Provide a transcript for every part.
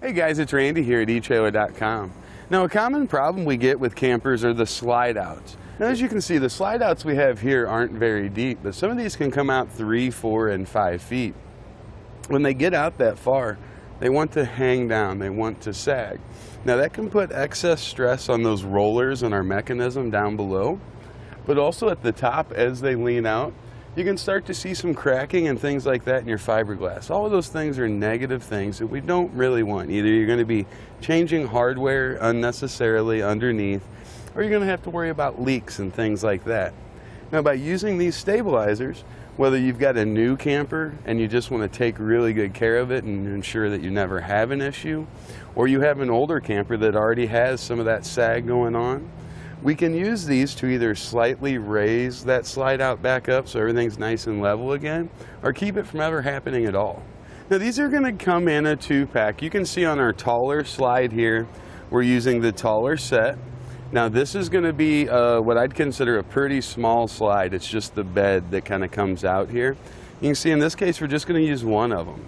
Hey guys, it's Randy here at etrailer.com. Now, a common problem we get with campers are the slide outs. Now, as you can see, the slide outs we have here aren't very deep, but some of these can come out 3, 4, and 5 feet. When they get out that far, they want to hang down, they want to sag. Now, that can put excess stress on those rollers and our mechanism down below, but also at the top as they lean out, you can start to see some cracking and things like that in your fiberglass. All of those things are negative things that we don't really want. Either you're going to be changing hardware unnecessarily underneath, or you're going to have to worry about leaks and things like that. Now, by using these stabilizers, whether you've got a new camper and you just want to take really good care of it and ensure that you never have an issue, or you have an older camper that already has some of that sag going on, we can use these to either slightly raise that slide out back up so everything's nice and level again, or keep it from ever happening at all. Now, these are going to come in a 2-pack. You can see on our taller slide here, we're using the taller set. Now, this is going to be what I'd consider a pretty small slide. It's just the bed that kind of comes out here. You can see in this case, we're just going to use one of them.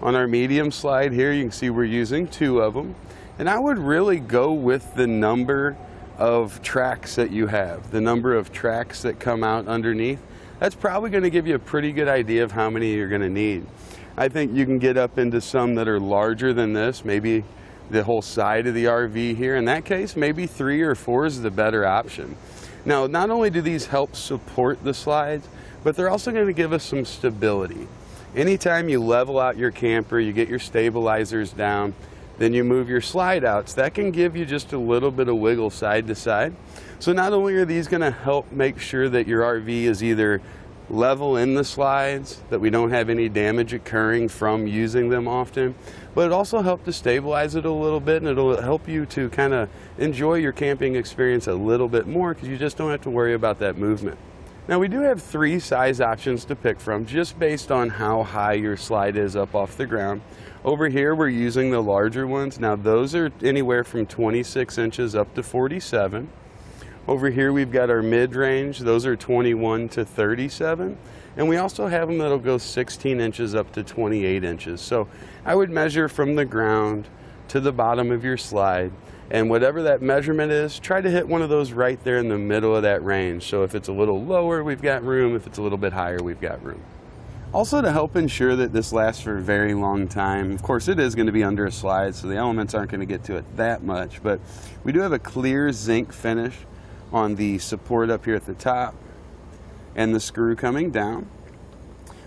On our medium slide here, you can see we're using 2 of them. And I would really go with the number of tracks that you have, the number of tracks that come out underneath. That's probably going to give you a pretty good idea of how many you're going to need. I think you can get up into some that are larger than this, maybe the whole side of the RV here. In that case, maybe 3 or 4 is the better option. Now, not only do these help support the slides, but they're also going to give us some stability. Anytime you level out your camper, you get your stabilizers down, then you move your slide outs, that can give you just a little bit of wiggle side to side. So not only are these going to help make sure that your RV is either level in the slides, that we don't have any damage occurring from using them often, but it also helps to stabilize it a little bit, and it'll help you to kind of enjoy your camping experience a little bit more because you just don't have to worry about that movement. Now, we do have 3 size options to pick from just based on how high your slide is up off the ground. Over here, we're using the larger ones. Now, those are anywhere from 26 inches up to 47. Over here, we've got our mid-range. Those are 21 to 37. And we also have them that'll go 16 inches up to 28 inches. So I would measure from the ground to the bottom of your slide. And whatever that measurement is, try to hit one of those right there in the middle of that range. So if it's a little lower, we've got room. If it's a little bit higher, we've got room. Also, to help ensure that this lasts for a very long time, of course it is going to be under a slide, so the elements aren't going to get to it that much, but we do have a clear zinc finish on the support up here at the top and the screw coming down.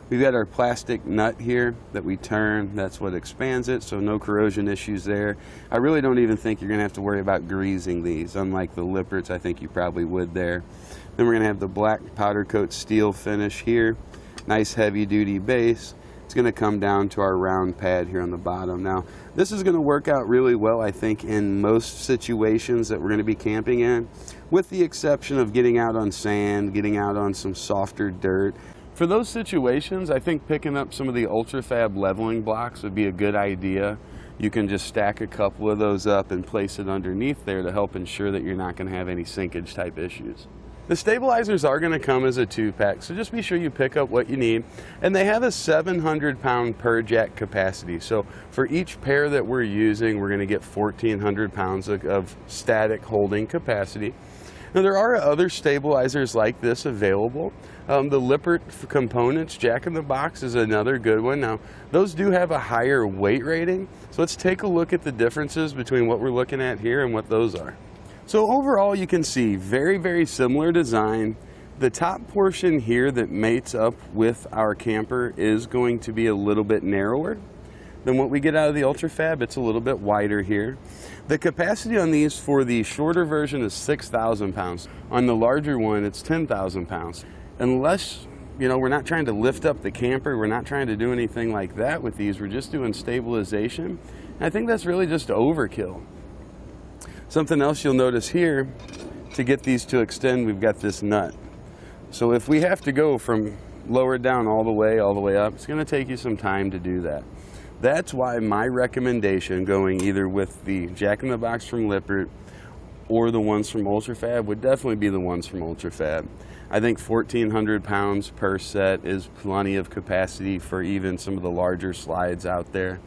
We've got our plastic nut here that we turn. That's what expands it, so no corrosion issues there. I really don't even think you're going to have to worry about greasing these, unlike the Lipperts. I think you probably would there. Then we're going to have the black powder coat steel finish here. Nice heavy duty base. It's going to come down to our round pad here on the bottom. Now, this is going to work out really well, I think, in most situations that we're going to be camping in, with the exception of getting out on sand, getting out on some softer dirt. For those situations, I think picking up some of the Ultra-Fab leveling blocks would be a good idea. You can just stack a couple of those up and place it underneath there to help ensure that you're not going to have any sinkage type issues. The stabilizers are going to come as a 2-pack, so just be sure you pick up what you need. And they have a 700-pound per jack capacity. So for each pair that we're using, we're going to get 1,400 pounds of static holding capacity. Now, there are other stabilizers like this available. The Lippert components, Jack in the Box, is another good one. Now, those do have a higher weight rating, so let's take a look at the differences between what we're looking at here and what those are. So overall, you can see very, very similar design. The top portion here that mates up with our camper is going to be a little bit narrower than what we get out of the Ultra-Fab. It's a little bit wider here. The capacity on these for the shorter version is 6,000 pounds. On the larger one, it's 10,000 pounds. Unless, we're not trying to lift up the camper, we're not trying to do anything like that with these, we're just doing stabilization. And I think that's really just overkill. Something else you'll notice here, to get these to extend, we've got this nut. So if we have to go from lower down all the way up, it's going to take you some time to do that. That's why my recommendation, going either with the Jack in the Box from Lippert or the ones from Ultra-Fab, would definitely be the ones from Ultra-Fab. I think 1,400 pounds per set is plenty of capacity for even some of the larger slides out there.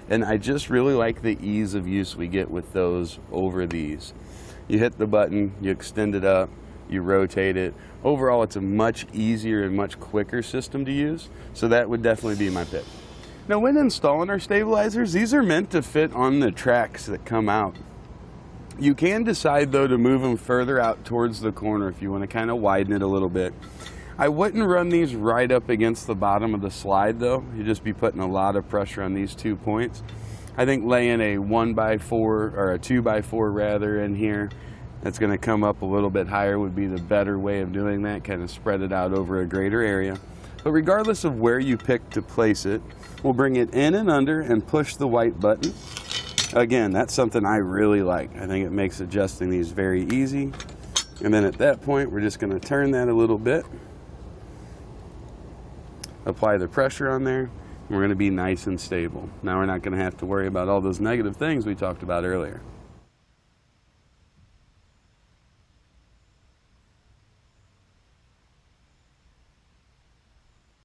And I just really like the ease of use we get with those over these. You hit the button, you extend it up, you rotate it. Overall, it's a much easier and much quicker system to use, so that would definitely be my pick. Now, when installing our stabilizers, these are meant to fit on the tracks that come out. You can decide, though, to move them further out towards the corner if you want to kind of widen it a little bit. I wouldn't run these right up against the bottom of the slide, though. You'd just be putting a lot of pressure on these 2 points. I think laying a 1x4 or a 2x4 rather in here that's going to come up a little bit higher would be the better way of doing that, kind of spread it out over a greater area. But regardless of where you pick to place it, we'll bring it in and under and push the white button. Again, that's something I really like. I think it makes adjusting these very easy. And then at that point, we're just going to turn that a little bit. Apply the pressure on there. We're going to be nice and stable. Now we're not going to have to worry about all those negative things we talked about earlier.